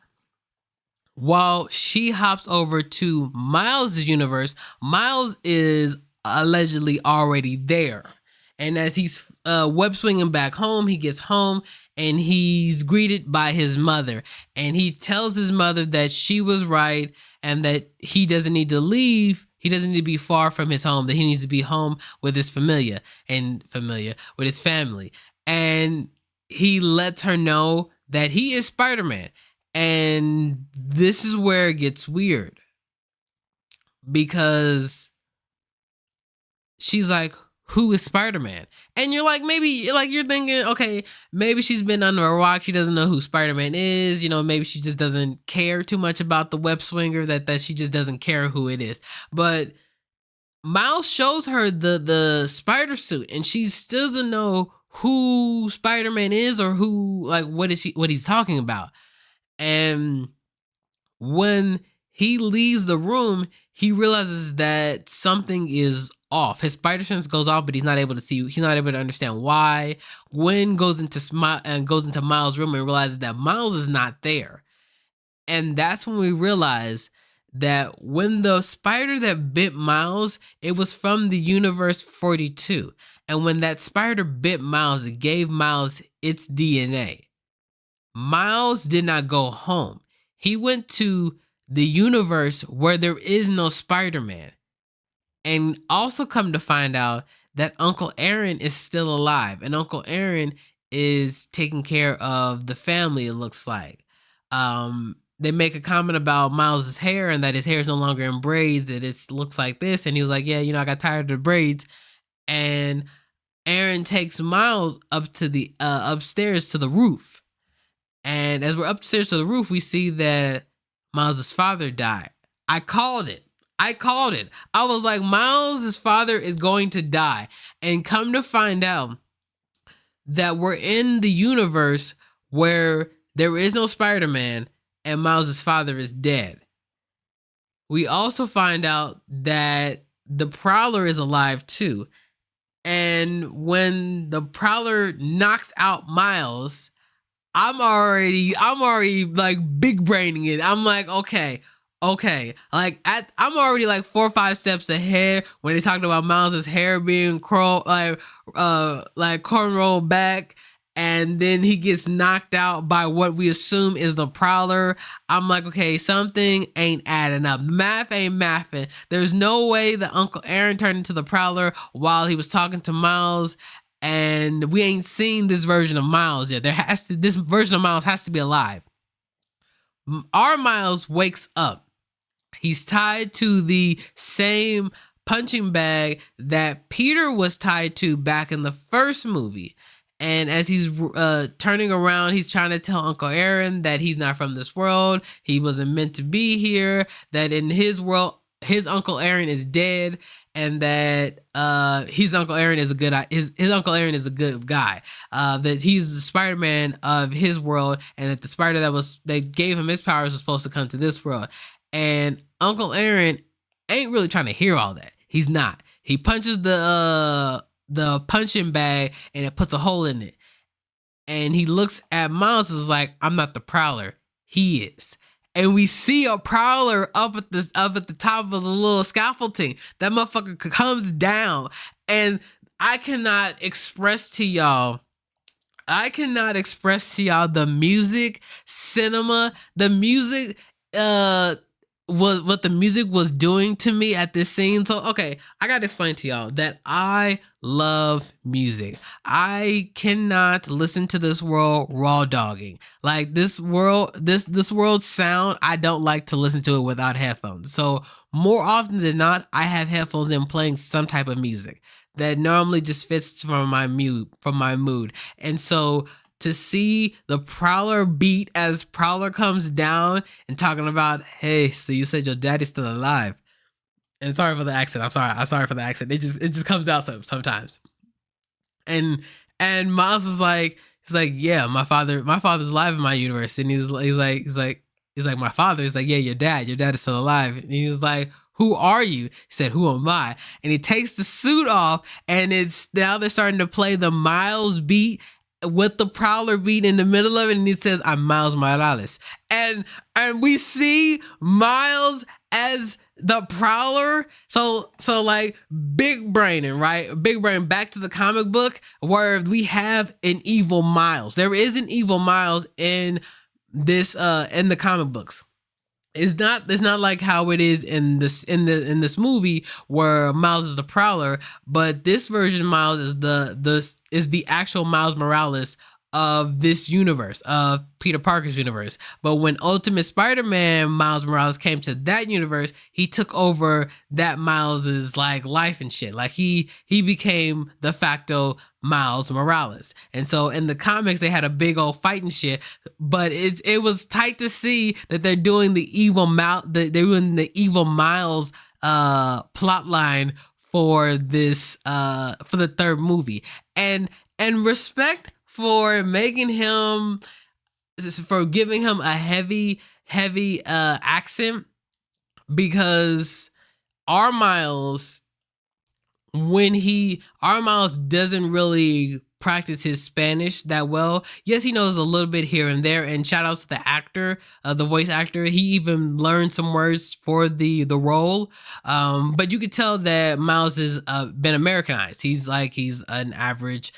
While she hops over to Miles' universe, Miles is allegedly already there. And as he's web swinging back home, he gets home and he's greeted by his mother. And he tells his mother that she was right and that he doesn't need to leave. He doesn't need to be far from his home, that he needs to be home with his familiar with his family. And he lets her know that he is Spider-Man. And this is where it gets weird, because she's like, who is Spider-Man? And you're like, maybe like you're thinking, okay, maybe she's been under a rock. She doesn't know who Spider-Man is. You know, maybe she just doesn't care too much about the web swinger, that she just doesn't care who it is. But Miles shows her the spider suit, and she still doesn't know who Spider-Man is or who, like, what he's talking about. And when he leaves the room, he realizes that something is off. His spider sense goes off, but he's not able to see. He's not able to understand why. Gwen goes into Miles' room and realizes that Miles is not there. And that's when we realize that when the spider that bit Miles, it was from the universe 42. And when that spider bit Miles, it gave Miles its DNA. Miles did not go home. He went to the universe where there is no Spider-Man. And also come to find out that Uncle Aaron is still alive. And Uncle Aaron is taking care of the family, it looks like. They make a comment about Miles' hair and that his hair is no longer in braids, that it looks like this. And he was like, yeah, I got tired of the braids. And Aaron takes Miles up to the upstairs to the roof. And as we're upstairs to the roof, we see that Miles' father died. I called it. I was like, Miles' father is going to die. And come to find out that we're in the universe where there is no Spider-Man and Miles' father is dead. We also find out that the Prowler is alive too. And when the Prowler knocks out Miles, I'm already like big braining it. I'm like, okay. Like I'm already like 4 or 5 steps ahead when they talked about Miles' hair being cornrowed back, and then he gets knocked out by what we assume is the Prowler. I'm like, okay, something ain't adding up. Math ain't mathing. There's no way that Uncle Aaron turned into the Prowler while he was talking to Miles. And we ain't seen this version of Miles yet. This version of Miles has to be alive. Our Miles wakes up. He's tied to the same punching bag that Peter was tied to back in the first movie. And as he's turning around, he's trying to tell Uncle Aaron that he's not from this world. He wasn't meant to be here. That in his world, his Uncle Aaron is dead. And that his Uncle Aaron is a good guy. That he's the Spider-Man of his world, and that the spider that gave him his powers was supposed to come to this world. And Uncle Aaron ain't really trying to hear all that. He's not. He punches the punching bag, and it puts a hole in it. And he looks at Miles and is like, "I'm not the Prowler. He is." And we see a Prowler up at the top of the little scaffolding. That motherfucker comes down, and I cannot express to y'all the music, cinema, the music, was what the music was doing to me at this scene. So okay, I gotta explain to y'all that I love music. I cannot listen to this world raw dogging. Like this world sound, I don't like to listen to it without headphones. So more often than not, I have headphones in playing some type of music that normally just fits from my mood. And so to see the Prowler beat as Prowler comes down and talking about, hey, so you said your daddy's still alive. And sorry for the accent. I'm sorry for the accent. It just comes out sometimes. And Miles is like, he's like, yeah, my father's alive in my universe. And he's like, my father. He's like, yeah, your dad is still alive. And he's like, who are you? He said, who am I? And he takes the suit off, and now they're starting to play the Miles beat with the Prowler beat in the middle of it, and he says, I'm Miles Morales. And we see Miles as the Prowler, so like big braining, right? Big brain back to the comic book where we have an evil Miles. There is an evil Miles in this in the comic books. It's not like how it is in this movie where Miles is the Prowler, but this version of Miles is the actual Miles Morales of this universe, of Peter Parker's universe. But when Ultimate Spider-Man Miles Morales came to that universe, he took over that Miles's like life and shit. Like he became de facto Miles Morales. And so in the comics they had a big old fight and shit, but it was tight to see that they're doing the evil they're doing the evil Miles plot line for this for the third movie. And respect for making him, for giving him a heavy accent, because our Miles doesn't really practice his Spanish that well. Yes, he knows a little bit here and there, and shout outs to the actor, the voice actor. He even learned some words for the role. But you could tell that Miles has been Americanized. He's an average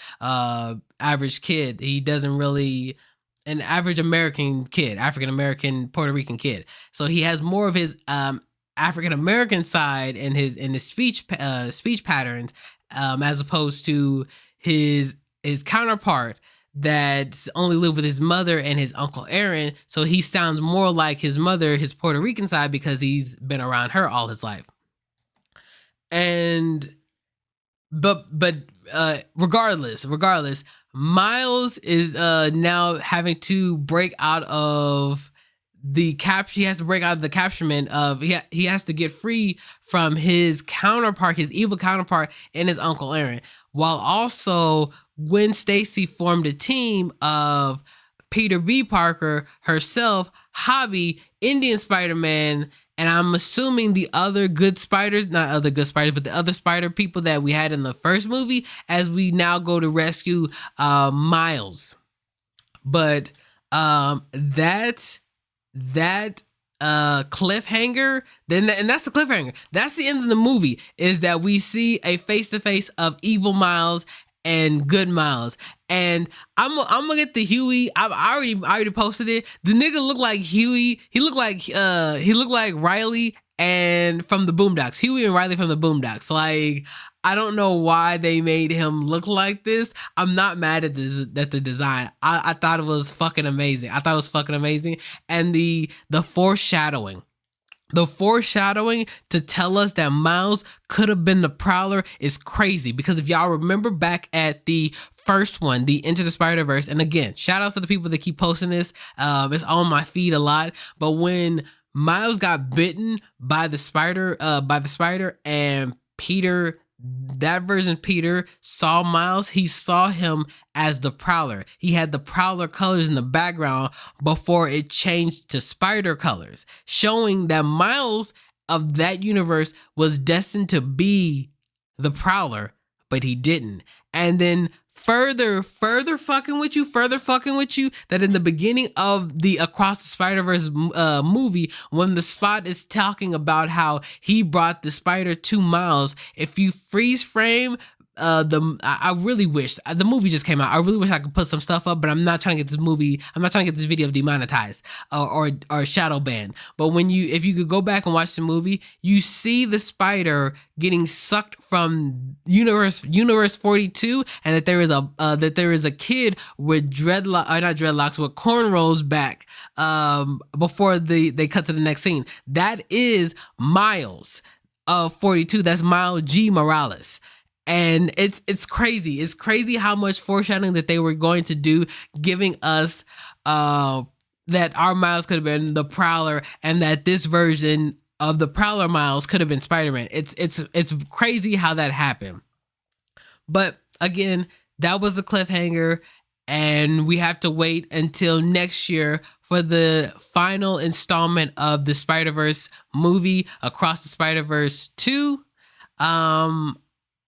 kid. He doesn't really, an average American kid, African American, Puerto Rican kid. So he has more of his African American side in his speech patterns, as opposed to his counterpart that's only lived with his mother and his uncle Aaron. So he sounds more like his mother, his Puerto Rican side, because he's been around her all his life. And but regardless, Miles is now having to break out of the capture. He has to break out of the capturement of, he has to get free from his counterpart, his evil counterpart, and his uncle Aaron. While also, Gwen Stacy formed a team of Peter B. Parker, herself, Hobby, Indian Spider-Man, and I'm assuming the other good spiders, not other good spiders, but the other spider people that we had in the first movie, as we now go to rescue Miles. But that cliffhanger, and that's the cliffhanger. That's the end of the movie, is that we see a face-to-face of evil Miles and good Miles. And I'm gonna get the Huey. I already posted it. The nigga looked like Huey. He looked like Riley and from the Boondocks. Huey and Riley from the Boondocks. Like, I don't know why they made him look like this. I'm not mad at the design. I thought it was fucking amazing. And the foreshadowing. The foreshadowing to tell us that Miles could have been the Prowler is crazy, because if y'all remember back at the first one, the Into the Spider-Verse, and again, shout outs to the people that keep posting this. It's on my feed a lot. But when Miles got bitten by the spider, and Peter, that version Peter saw Miles, he saw him as the Prowler. He had the Prowler colors in the background before it changed to spider colors, showing that Miles of that universe was destined to be the Prowler, but he didn't. And then further fucking with you that in the beginning of the Across the Spider-Verse movie, when the Spot is talking about how he brought the spider to Miles, if you freeze frame I really wish, the movie just came out, I really wish I could put some stuff up, but I'm not trying to get this video demonetized or shadow banned. But if you could go back and watch the movie, you see the spider getting sucked from universe 42, and that there is a kid with not with cornrows back before they cut to the next scene. That is Miles of 42. That's Miles G. Morales. And it's crazy. It's crazy how much foreshadowing that they were going to do, giving us that our Miles could have been the Prowler, and that this version of the Prowler Miles could have been Spider-Man. It's crazy how that happened. But again, that was the cliffhanger, and we have to wait until next year for the final installment of the Spider-Verse movie, Across the Spider-Verse 2.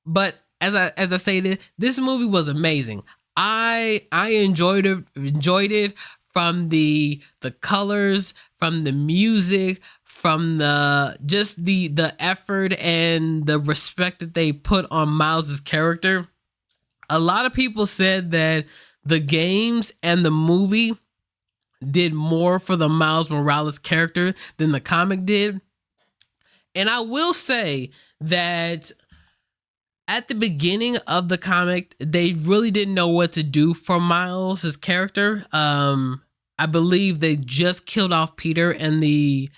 But as I stated, this movie was amazing. I enjoyed it from the colors, from the music, from the effort and the respect that they put on Miles's character. A lot of people said that the games and the movie did more for the Miles Morales character than the comic did. And I will say that at the beginning of the comic, they really didn't know what to do for Miles's character. I believe they just killed off Peter in the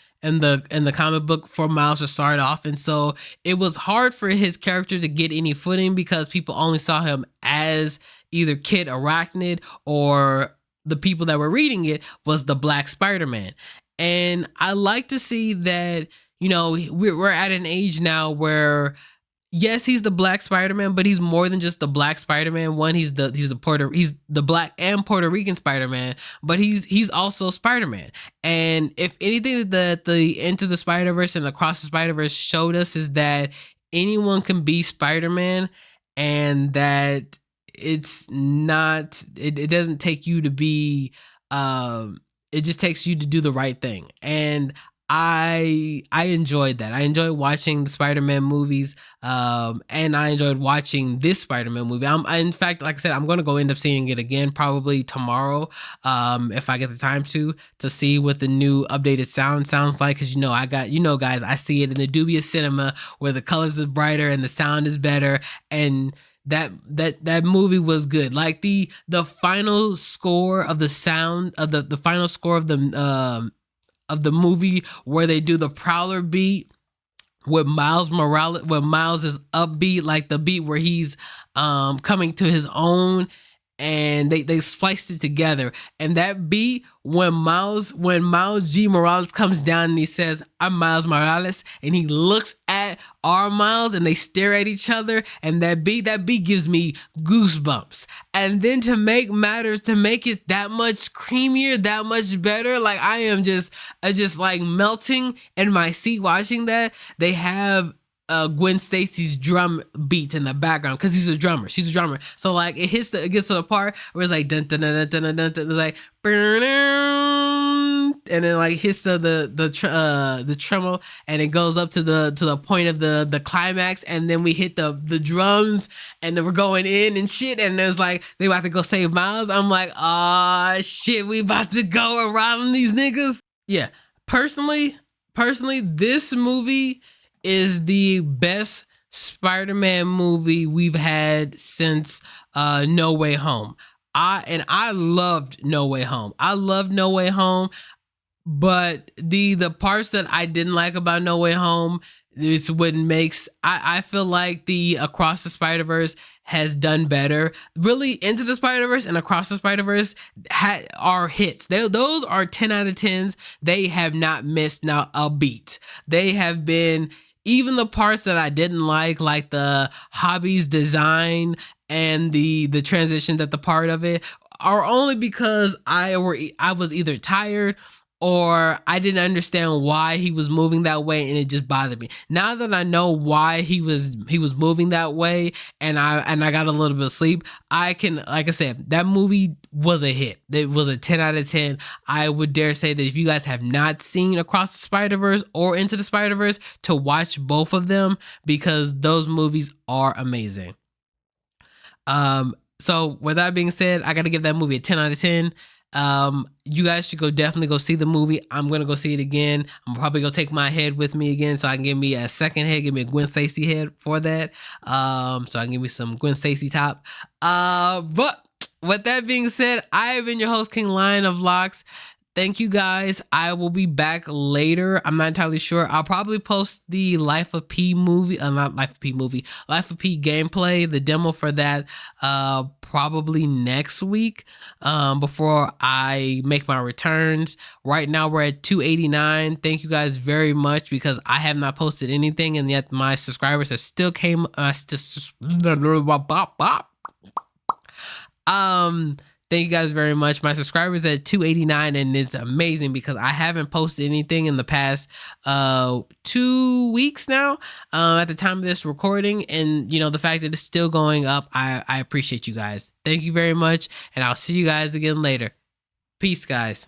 comic book for Miles to start off, and so it was hard for his character to get any footing because people only saw him as either Kid Arachnid, or the people that were reading it was the Black Spider-Man. And I like to see that, you know, we're at an age now where, yes, he's the Black Spider-Man, but he's more than just the Black Spider-Man. One, he's the Black and Puerto Rican Spider-Man, but he's also Spider-Man. And if anything that the Into the Spider-Verse and Across the Spider-Verse showed us is that anyone can be Spider-Man, and that it's not, it doesn't take you to be, it just takes you to do the right thing. And I enjoyed that. I enjoyed watching the Spider-Man movies, and I enjoyed watching this Spider-Man movie. In fact, like I said, I'm going to go end up seeing it again probably tomorrow, if I get the time to see what the new updated sound sounds like. Because guys, I see it in the dubious cinema where the colors is brighter and the sound is better, and that movie was good. Like the final score of the sound of the final score of the movie, where they do the Prowler beat with Miles Morales, where Miles is upbeat, like the beat where he's coming to his own, and they spliced it together. And that beat, when Miles G. Morales comes down and he says, "I'm Miles Morales," and he looks at our Miles and they stare at each other, and that beat gives me goosebumps. And then to make it that much creamier, that much better, like I am just like melting in my seat watching that. They have Gwen Stacy's drum beats in the background because she's a drummer. So like it gets to the part where it's like dun dun dun dun dun dun, dun, it's like and then like hits the tremolo, and it goes up to the point of the climax, and then we hit the drums, and then we're going in and shit, and there's like they about to go save Miles. I'm like, ah, shit, we about to go around these niggas. Yeah, personally, this movie is the best Spider-Man movie we've had since No Way Home. I loved No Way Home. But the parts that I didn't like about No Way Home is what makes I feel like the Across the Spider-Verse has done better. Really, Into the Spider-Verse and Across the Spider-Verse are hits. Those are 10 out of 10s. They have not missed now a beat. They have been, even the parts that I didn't like the Hobby's design and the transitions at the part of it, are only because I was either tired or I didn't understand why he was moving that way, and it just bothered me. Now that I know why he was moving that way, and I got a little bit of sleep, I can, like I said, that movie was a hit. It was a 10 out of 10. I would dare say that if you guys have not seen Across the Spider-Verse or Into the Spider-Verse, to watch both of them, because those movies are amazing. So with that being said, I got to give that movie a 10 out of 10. You guys should definitely go see the movie. I'm gonna go see it again. I'm probably gonna take my head with me again, so I can give me a second head, give me a Gwen Stacy head for that. So I can give me some Gwen Stacy top. But with that being said, I have been your host, KingLionOFLocs. Thank you guys. I will be back later. I'm not entirely sure. I'll probably post the Life of P movie, not Life of P movie, Life of P gameplay, the demo for that, probably next week, before I make my returns. Right now we're at 289. Thank you guys very much, because I have not posted anything, and yet my subscribers have still came. Thank you guys very much. My subscribers at 289, and it's amazing because I haven't posted anything in the past 2 weeks now, at the time of this recording. And the fact that it's still going up, I appreciate you guys. Thank you very much, and I'll see you guys again later. Peace, guys.